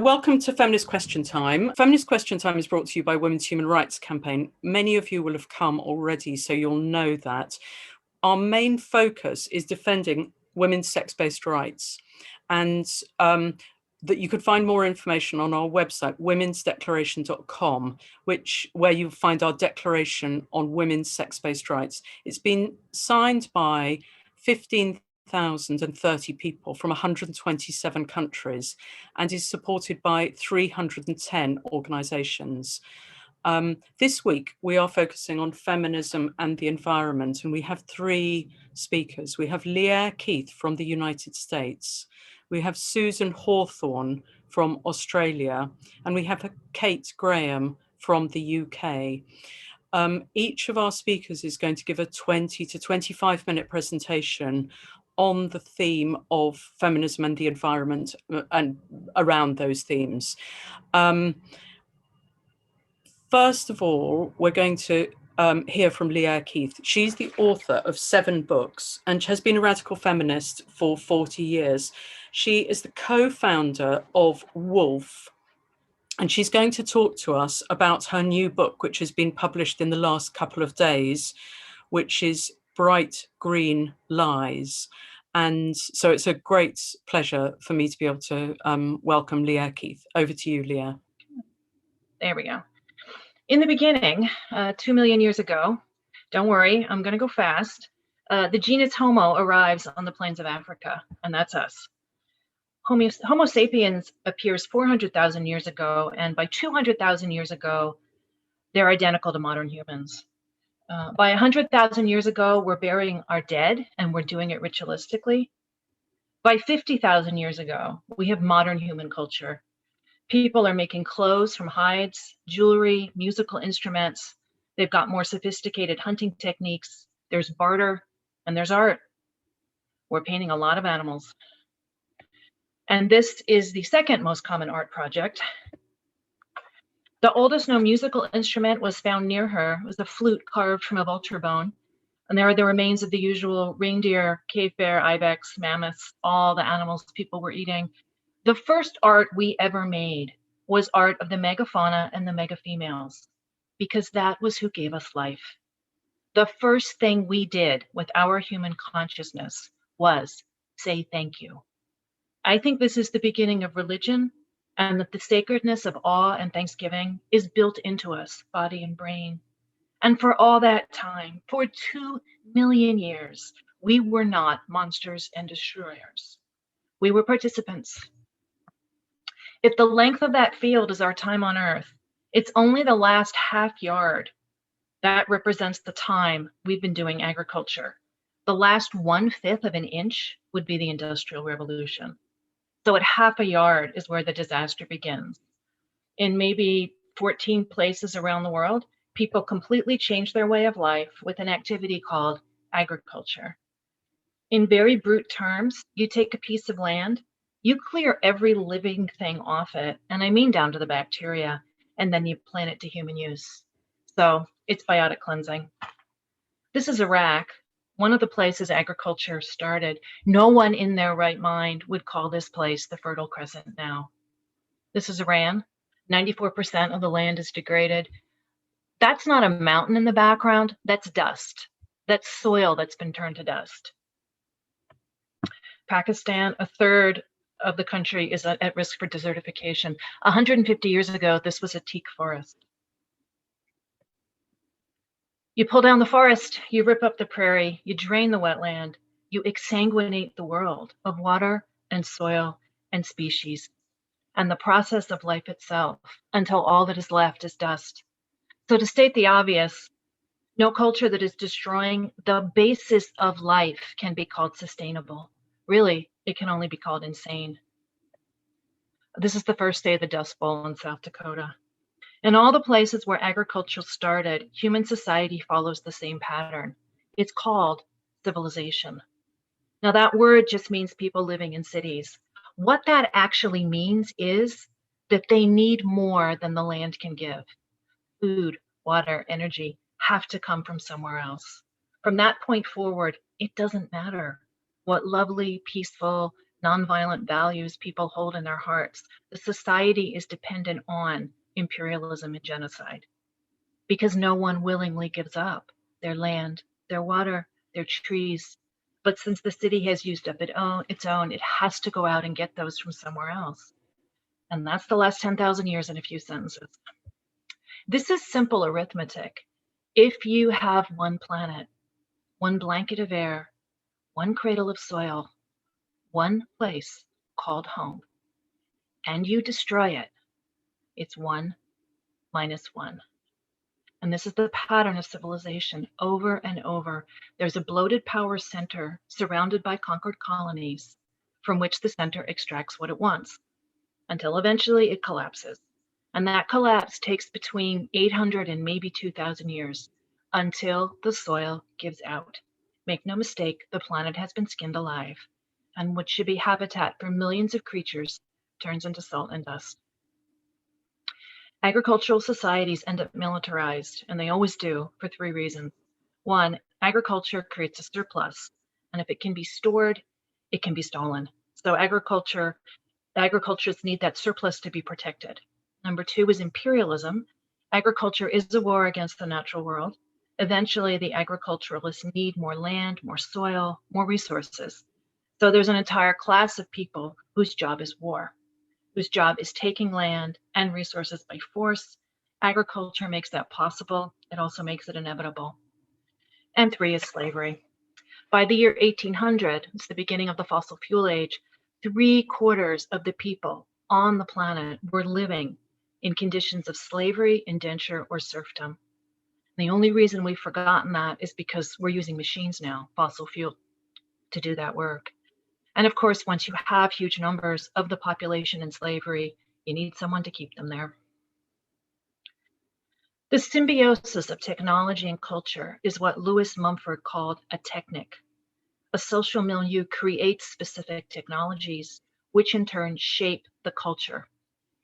welcome to Feminist Question Time. Feminist Question Time is brought to you by Women's Human Rights Campaign. Many of you will have come already, so you'll know that. Our main focus is defending women's sex-based rights, and that you could find more information on our website, womensdeclaration.com, where you'll find our declaration on women's sex-based rights. It's been signed by 15,030 people from 127 countries and is supported by 310 organisations. This week, we are focusing on feminism and the environment, and we have three speakers. We have Lierre Keith from the United States, we have Susan Hawthorne from Australia, and we have Kate Graham from the UK. Each of our speakers is going to give a 20 to 25-minute presentation on the theme of feminism and the environment and around those themes. First of all, we're going to hear from Lierre Keith. She's the author of 7 books and has been a radical feminist for 40 years. She is the co-founder of Wolf, and she's going to talk to us about her new book, which has been published in the last couple of days, which is Bright Green Lies. And so it's a great pleasure for me to be able to welcome Lierre Keith. Over to you, Lierre. There we go. In the beginning, 2 million years ago, don't worry, I'm going to go fast, the genus Homo arrives on the plains of Africa, and that's us. Homo sapiens appears 400,000 years ago, and by 200,000 years ago, they're identical to modern humans. By 100,000 years ago, we're burying our dead, and we're doing it ritualistically. By 50,000 years ago, we have modern human culture. People are making clothes from hides, jewelry, musical instruments. They've got more sophisticated hunting techniques. There's barter, and there's art. We're painting a lot of animals. And this is the second most common art project. The oldest known musical instrument was found near her. It was a flute carved from a vulture bone. And there are the remains of the usual reindeer, cave bear, ibex, mammoths, all the animals people were eating. The first art we ever made was art of the megafauna and the megafemales, because that was who gave us life. The first thing we did with our human consciousness was say thank you. I think this is the beginning of religion, and that the sacredness of awe and thanksgiving is built into us, body and brain. And for all that time, for 2 million years, we were not monsters and destroyers. We were participants. If the length of that field is our time on Earth, it's only the last half yard that represents the time we've been doing agriculture. The last 1/5 of an inch would be the Industrial Revolution. So at half a yard is where the disaster begins. In maybe 14 places around the world, people completely change their way of life with an activity called agriculture. In very brute terms, you take a piece of land, you clear every living thing off it, and I mean down to the bacteria, and then you plant it to human use. So it's biotic cleansing. This is Iraq, one of the places agriculture started. No one in their right mind would call this place the Fertile Crescent now. This is Iran. 94% of the land is degraded. That's not a mountain in the background, that's dust. That's soil that's been turned to dust. Pakistan, 1/3 of the country is at risk for desertification. 150 years ago, this was a teak forest. You pull down the forest, you rip up the prairie, you drain the wetland, you exsanguinate the world of water and soil and species, and the process of life itself, until all that is left is dust. So to state the obvious, no culture that is destroying the basis of life can be called sustainable. Really, it can only be called insane. This is the first day of the Dust Bowl in South Dakota. In all the places where agriculture started, human society follows the same pattern. It's called civilization. Now that word just means people living in cities. What that actually means is that they need more than the land can give. Food, water, energy have to come from somewhere else. From that point forward, it doesn't matter what lovely, peaceful, nonviolent values people hold in their hearts, the society is dependent on imperialism and genocide because no one willingly gives up their land, their water, their trees. But since the city has used up its own, it has to go out and get those from somewhere else. And that's the last 10,000 years in a few sentences. This is simple arithmetic. If you have one planet, one blanket of air, one cradle of soil, one place called home, and you destroy it, it's 1 minus 1. And this is the pattern of civilization over and over. There's a bloated power center surrounded by conquered colonies from which the center extracts what it wants until eventually it collapses. And that collapse takes between 800 and maybe 2,000 years until the soil gives out. Make no mistake, the planet has been skinned alive, and what should be habitat for millions of creatures turns into salt and dust. Agricultural societies end up militarized, and they always do, for 3 reasons. 1, agriculture creates a surplus, and if it can be stored, it can be stolen. So agriculturists need that surplus to be protected. Number 2 is imperialism. Agriculture is a war against the natural world. Eventually, the agriculturalists need more land, more soil, more resources. So there's an entire class of people whose job is war, whose job is taking land and resources by force. Agriculture makes that possible. It also makes it inevitable. And 3 is slavery. By the year 1800, it's the beginning of the fossil fuel age, 3/4 of the people on the planet were living in conditions of slavery, indenture, or serfdom. The only reason we've forgotten that is because we're using machines now, fossil fuel, to do that work. And of course, once you have huge numbers of the population in slavery, you need someone to keep them there. The symbiosis of technology and culture is what Lewis Mumford called a technic. A social milieu creates specific technologies, which in turn shape the culture.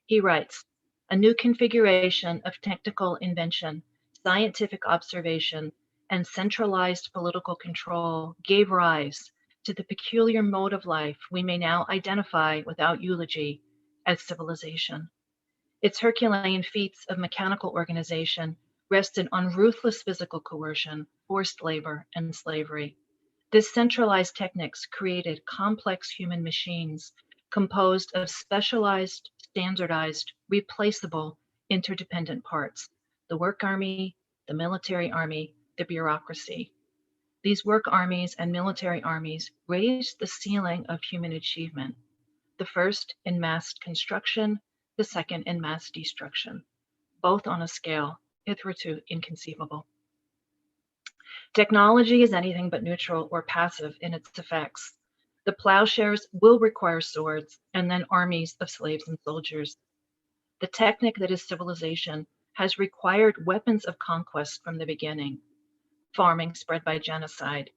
He writes, a new configuration of technical invention, scientific observation, and centralized political control gave rise to the peculiar mode of life we may now identify without eulogy as civilization. Its Herculean feats of mechanical organization rested on ruthless physical coercion, forced labor, and slavery. This centralized techniques created complex human machines composed of specialized, standardized, replaceable, interdependent parts, the work army, the military army, the bureaucracy. These work armies and military armies raised the ceiling of human achievement, the first in mass construction, the second in mass destruction, both on a scale hitherto inconceivable. Technology is anything but neutral or passive in its effects. The plowshares will require swords and then armies of slaves and soldiers. The technique that is civilization has required weapons of conquest from the beginning. Farming spread by genocide,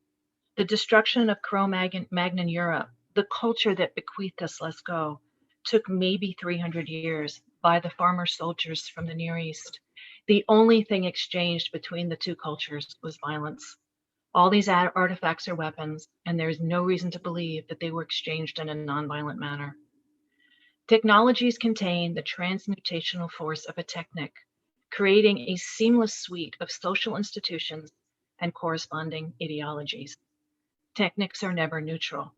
the destruction of Cro-Magnon Europe, the culture that bequeathed us Lascaux, took maybe 300 years by the farmer soldiers from the Near East. The only thing exchanged between the two cultures was violence. All these artifacts are weapons, and there is no reason to believe that they were exchanged in a nonviolent manner. Technologies contain the transmutational force of a technic, creating a seamless suite of social institutions and corresponding ideologies. Technics are never neutral.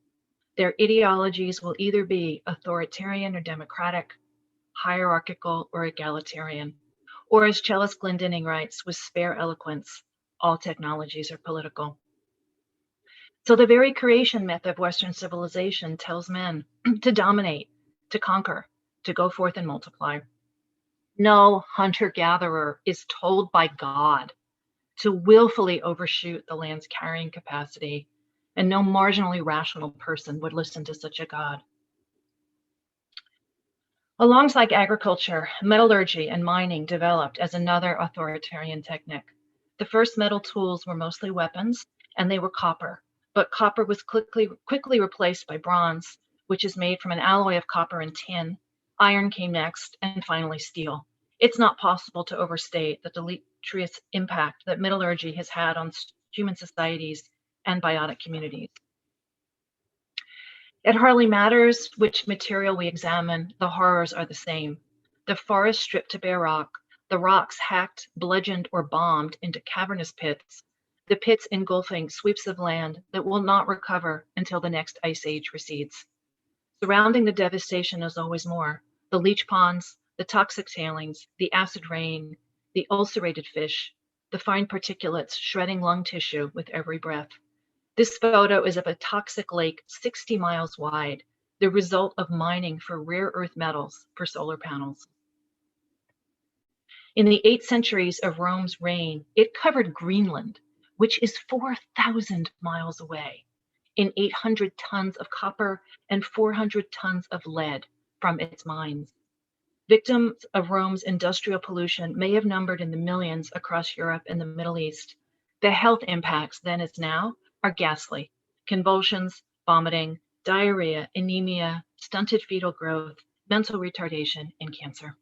Their ideologies will either be authoritarian or democratic, hierarchical or egalitarian, or as Chellis Glendinning writes with spare eloquence, all technologies are political. So the very creation myth of Western civilization tells men to dominate, to conquer, to go forth and multiply. No hunter-gatherer is told by God to willfully overshoot the land's carrying capacity, and no marginally rational person would listen to such a God. Alongside agriculture, metallurgy and mining developed as another authoritarian technique. The first metal tools were mostly weapons, and they were copper, but copper was quickly replaced by bronze, which is made from an alloy of copper and tin. Iron came next, and finally steel. It's not possible to overstate the deleterious impact that metallurgy has had on human societies and biotic communities. It hardly matters which material we examine, the horrors are the same. The forest stripped to bare rock, the rocks hacked, bludgeoned, or bombed into cavernous pits, the pits engulfing sweeps of land that will not recover until the next ice age recedes. Surrounding the devastation is always more: the leach ponds, the toxic tailings, the acid rain, the ulcerated fish, the fine particulates shredding lung tissue with every breath. This photo is of a toxic lake 60 miles wide, the result of mining for rare earth metals for solar panels. In the 8 centuries of Rome's reign, it covered Greenland, which is 4,000 miles away, in 800 tons of copper and 400 tons of lead from its mines. Victims of Rome's industrial pollution may have numbered in the millions across Europe and the Middle East. The health impacts then as now are ghastly: convulsions, vomiting, diarrhea, anemia, stunted fetal growth, mental retardation, and cancer.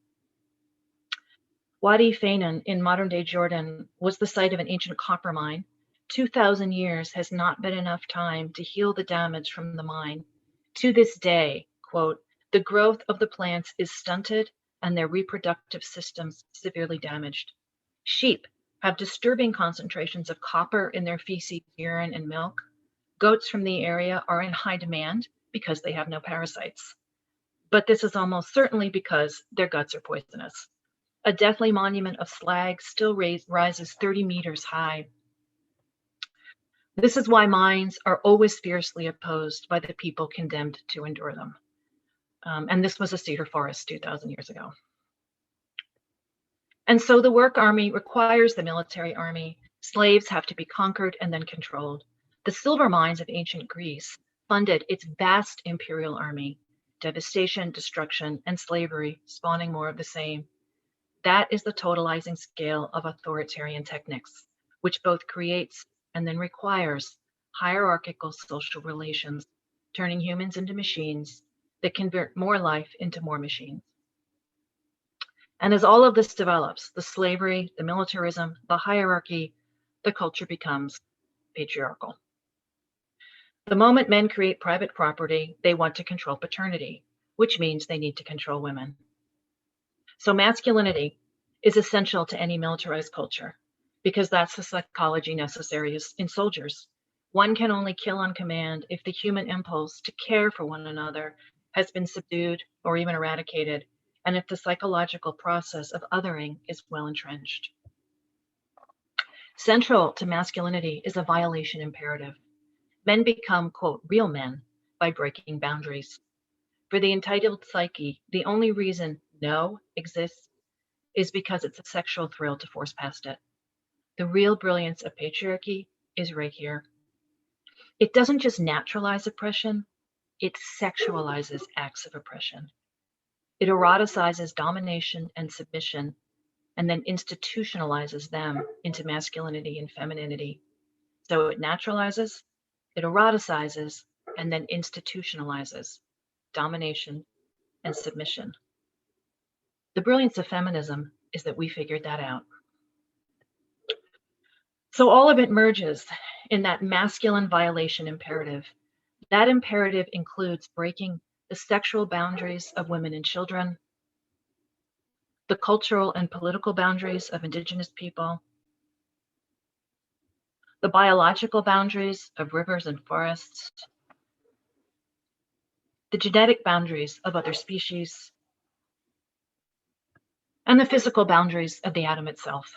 Wadi Fainan in modern-day Jordan was the site of an ancient copper mine. 2,000 years has not been enough time to heal the damage from the mine. To this day, quote, the growth of the plants is stunted and their reproductive systems severely damaged. Sheep have disturbing concentrations of copper in their feces, urine, and milk. Goats from the area are in high demand because they have no parasites. But this is almost certainly because their guts are poisonous. A deathly monument of slag still rises 30 meters high. This is why mines are always fiercely opposed by the people condemned to endure them. And this was a cedar forest 2,000 years ago. And so the work army requires the military army. Slaves have to be conquered and then controlled. The silver mines of ancient Greece funded its vast imperial army. Devastation, destruction, and slavery, spawning more of the same. That is the totalizing scale of authoritarian techniques, which both creates and then requires hierarchical social relations, turning humans into machines that convert more life into more machines. And as all of this develops, the slavery, the militarism, the hierarchy, the culture becomes patriarchal. The moment men create private property, they want to control paternity, which means they need to control women. So masculinity is essential to any militarized culture because that's the psychology necessary in soldiers. One can only kill on command if the human impulse to care for one another has been subdued or even eradicated, and if the psychological process of othering is well entrenched. Central to masculinity is a violation imperative. Men become, quote, real men by breaking boundaries. For the entitled psyche, the only reason no exists is because it's a sexual thrill to force past it. The real brilliance of patriarchy is right here. It doesn't just naturalize oppression, it sexualizes acts of oppression. It eroticizes domination and submission, and then institutionalizes them into masculinity and femininity. So it naturalizes, it eroticizes, and then institutionalizes domination and submission. The brilliance of feminism is that we figured that out. So all of it merges in that masculine violation imperative. That imperative includes breaking the sexual boundaries of women and children, the cultural and political boundaries of Indigenous people, the biological boundaries of rivers and forests, the genetic boundaries of other species, and the physical boundaries of the atom itself.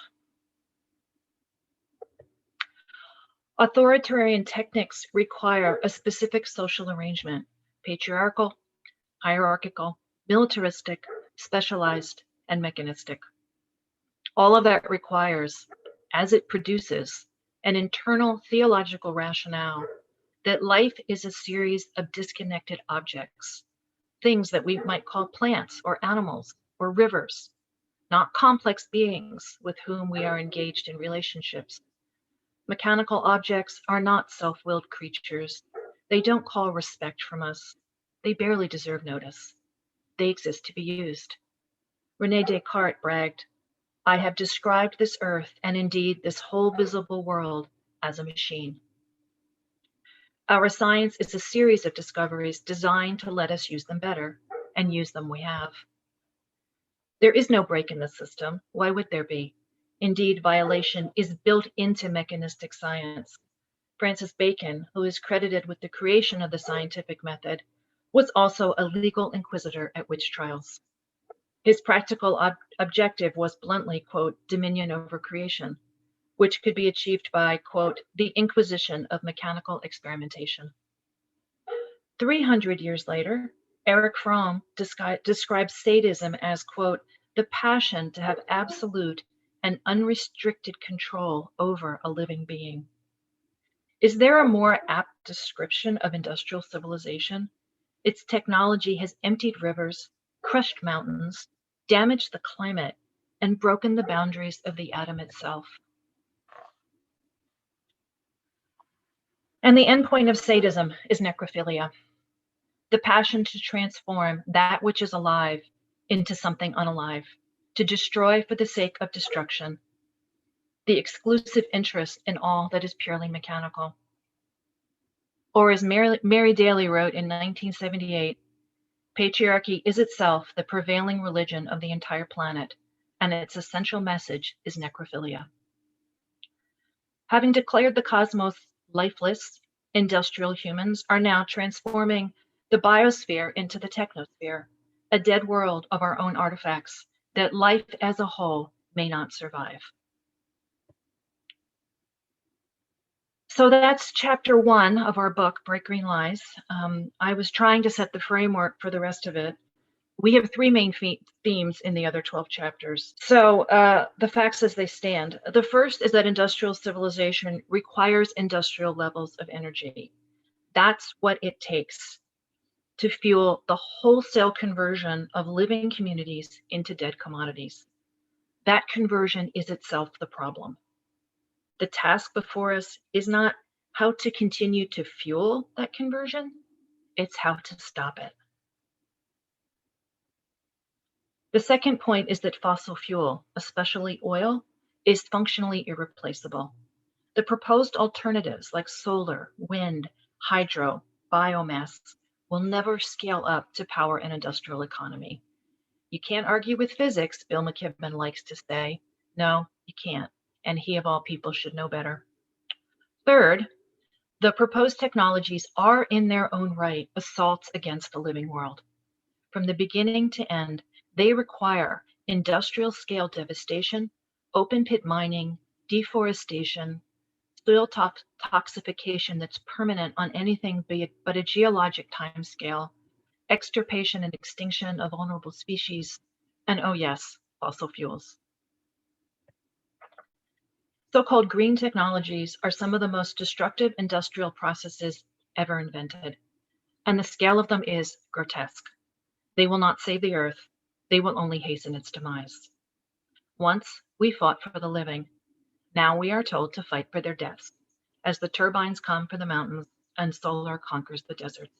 Authoritarian techniques require a specific social arrangement: patriarchal, hierarchical, militaristic, specialized, and mechanistic. All of that requires, as it produces, an internal theological rationale that life is a series of disconnected objects, things that we might call plants or animals or rivers, not complex beings with whom we are engaged in relationships. Mechanical objects are not self-willed creatures. They don't call respect from us. They barely deserve notice. They exist to be used. René Descartes bragged, "I have described this earth and indeed this whole visible world as a machine." Our science is a series of discoveries designed to let us use them better, and use them we have. There is no break in the system. Why would there be? Indeed, violation is built into mechanistic science. Francis Bacon, who is credited with the creation of the scientific method, was also a legal inquisitor at witch trials. His practical objective was bluntly, quote, dominion over creation, which could be achieved by, quote, the inquisition of mechanical experimentation. 300 years later, Erich Fromm describes sadism as, quote, the passion to have absolute and unrestricted control over a living being. Is there a more apt description of industrial civilization? Its technology has emptied rivers, crushed mountains, damaged the climate, and broken the boundaries of the atom itself. And the endpoint of sadism is necrophilia, the passion to transform that which is alive into something unalive, to destroy for the sake of destruction, the exclusive interest in all that is purely mechanical. Or as Mary Daly wrote in 1978, patriarchy is itself the prevailing religion of the entire planet, and its essential message is necrophilia. Having declared the cosmos lifeless, industrial humans are now transforming the biosphere into the technosphere, a dead world of our own artifacts that life as a whole may not survive. So that's chapter 1 of our book, Bright Green Lies. I was trying to set the framework for the rest of it. We have 3 main themes in the other 12 chapters. So the facts as they stand. The first is that industrial civilization requires industrial levels of energy. That's what it takes to fuel the wholesale conversion of living communities into dead commodities. That conversion is itself the problem. The task before us is not how to continue to fuel that conversion, it's how to stop it. The second point is that fossil fuel, especially oil, is functionally irreplaceable. The proposed alternatives like solar, wind, hydro, biomass will never scale up to power an industrial economy. You can't argue with physics, Bill McKibben likes to say. No, you can't, and he of all people should know better. Third, the proposed technologies are in their own right assaults against the living world. From the beginning to end, they require industrial scale devastation, open pit mining, deforestation, soil toxification that's permanent on anything but a geologic timescale, extirpation and extinction of vulnerable species, and oh yes, fossil fuels. So-called green technologies are some of the most destructive industrial processes ever invented, and the scale of them is grotesque. They will not save the earth, they will only hasten its demise. Once we fought for the living, now we are told to fight for their deaths, as the turbines come for the mountains and solar conquers the deserts.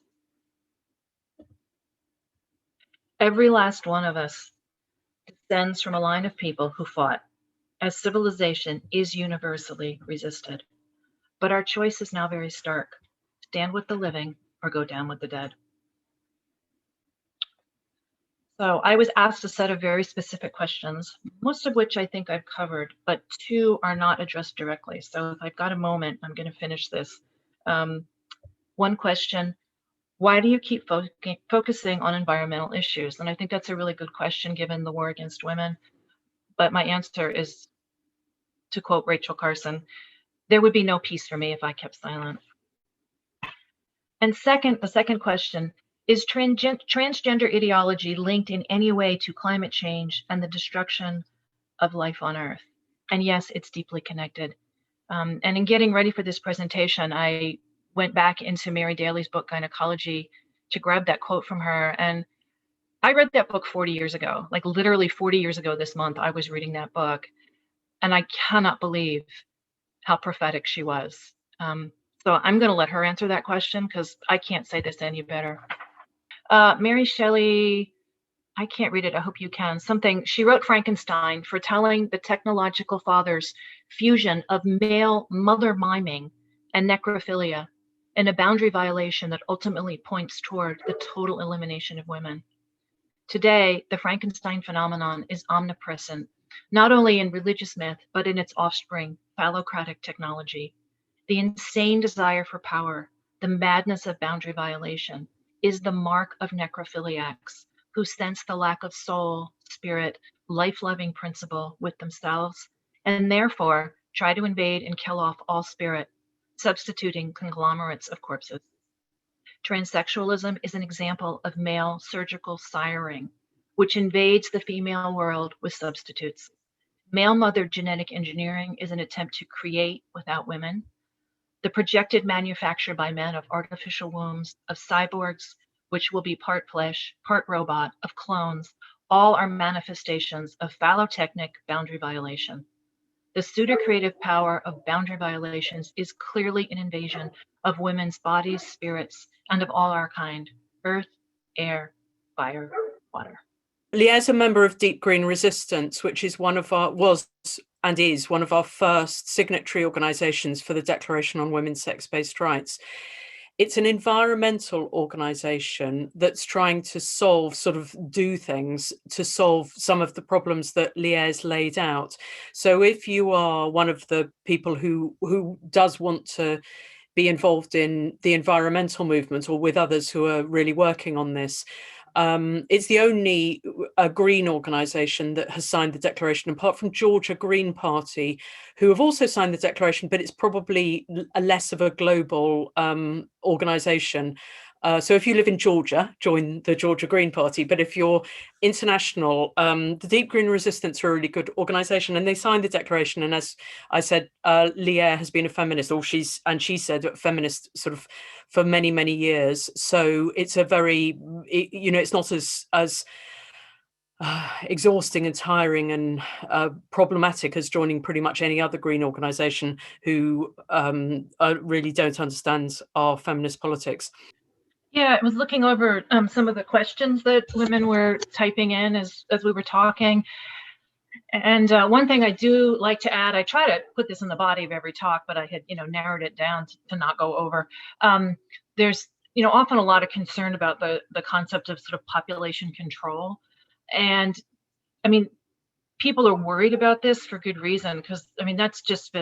Every last one of us descends from a line of people who fought, as civilization is universally resisted. But our choice is now very stark: stand with the living or go down with the dead. So I was asked a set of very specific questions, most of which I think I've covered, but 2 are not addressed directly. So if I've got a moment, I'm going to finish this. One question: why do you keep focusing on environmental issues? And I think that's a really good question given the war against women. But my answer is, to quote Rachel Carson, there would be no peace for me if I kept silent. And the second question: is transgender ideology linked in any way to climate change and the destruction of life on Earth? And yes, it's deeply connected. And in getting ready for this presentation, I went back into Mary Daly's book, Gynecology, to grab that quote from her. And I read that book 40 years ago, like literally 40 years ago this month, I was reading that book. And I cannot believe how prophetic she was. So I'm going to let her answer that question because I can't say this any better. Mary Shelley, I can't read it, I hope you can. She wrote Frankenstein, foretelling the technological father's fusion of male mother miming and necrophilia, and a boundary violation that ultimately points toward the total elimination of women. Today, the Frankenstein phenomenon is omnipresent, not only in religious myth, but in its offspring, phallocratic technology. The insane desire for power, the madness of boundary violation, is the mark of necrophiliacs who sense the lack of soul, spirit, life-loving principle with themselves, and therefore try to invade and kill off all spirit, substituting conglomerates of corpses. Transsexualism is an example of male surgical siring, which invades the female world with substitutes. Male-mothered genetic engineering is an attempt to create without women. The projected manufacture by men of artificial wombs, of cyborgs, which will be part flesh, part robot, of clones, all are manifestations of phallotechnic boundary violation. The pseudo-creative power of boundary violations is clearly an invasion of women's bodies, spirits, and of all our kind: earth, air, fire, water. Lierre's a member of Deep Green Resistance, which is one of our first signatory organisations for the Declaration on Women's Sex-Based Rights. It's an environmental organisation that's trying to do things to solve some of the problems that Lierre's laid out. So if you are one of the people who does want to be involved in the environmental movement, or with others who are really working on this, it's the only green organisation that has signed the declaration, apart from Georgia Green Party, who have also signed the declaration, but it's probably a less of a global organisation. So if you live in Georgia, join the Georgia Green Party. But if you're international, the Deep Green Resistance are a really good organisation, and they signed the declaration. And as I said, Lierre has been a feminist, she said a feminist sort of for many, many years. So it's a very, it's not as exhausting and tiring and problematic as joining pretty much any other green organisation who really don't understand our feminist politics. Yeah, I was looking over some of the questions that women were typing in as we were talking. And one thing I do like to add, I try to put this in the body of every talk, but I had, narrowed it down to not go over. There's, often a lot of concern about the concept of sort of population control. And I mean, people are worried about this for good reason, because that's just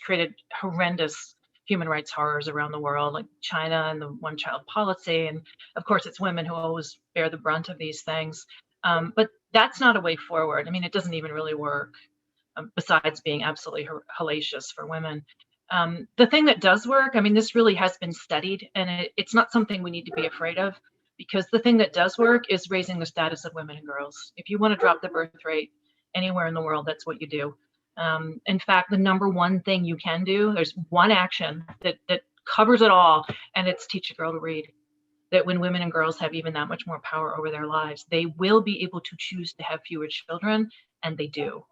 created horrendous human rights horrors around the world, like China and the one-child policy. And of course, it's women who always bear the brunt of these things. But that's not a way forward. It doesn't even really work, besides being absolutely hellacious for women. The thing that does work, this really has been studied, and it's not something we need to be afraid of, because the thing that does work is raising the status of women and girls. If you want to drop the birth rate anywhere in the world, that's what you do. In fact, the number one thing you can do, there's one action that covers it all, and it's teach a girl to read. That when women and girls have even that much more power over their lives, they will be able to choose to have fewer children, and they do.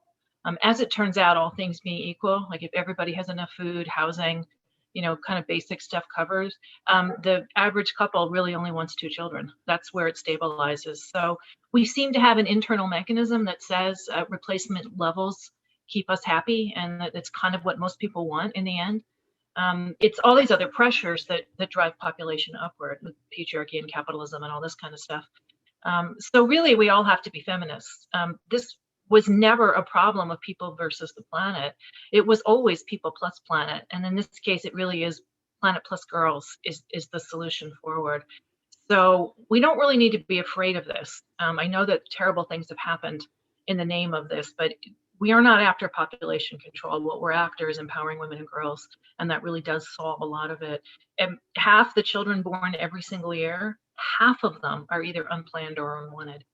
As it turns out, all things being equal, like if everybody has enough food, housing, kind of basic stuff covers, the average couple really only wants 2 children. That's where it stabilizes. So we seem to have an internal mechanism that says replacement levels keep us happy, and that's kind of what most people want in the end. It's all these other pressures that drive population upward, with patriarchy and capitalism and all this kind of stuff. So really, we all have to be feminists. This was never a problem of people versus the planet. It was always people plus planet. And in this case, it really is planet plus girls is the solution forward. So we don't really need to be afraid of this. I know that terrible things have happened in the name of this, but we are not after population control. What we're after is empowering women and girls, and that really does solve a lot of it. And half the children born every single year, half of them are either unplanned or unwanted.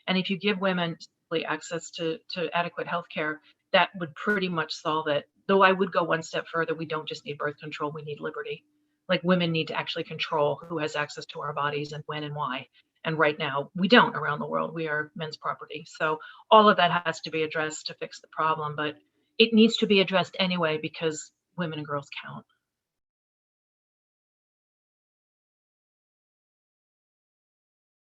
And if you give women access to adequate health care, that would pretty much solve it. Though I would go one step further. We don't just need birth control, we need liberty. Like, women need to actually control who has access to our bodies and when and why. And right now, we don't around the world. We are men's property. So all of that has to be addressed to fix the problem, but it needs to be addressed anyway, because women and girls count.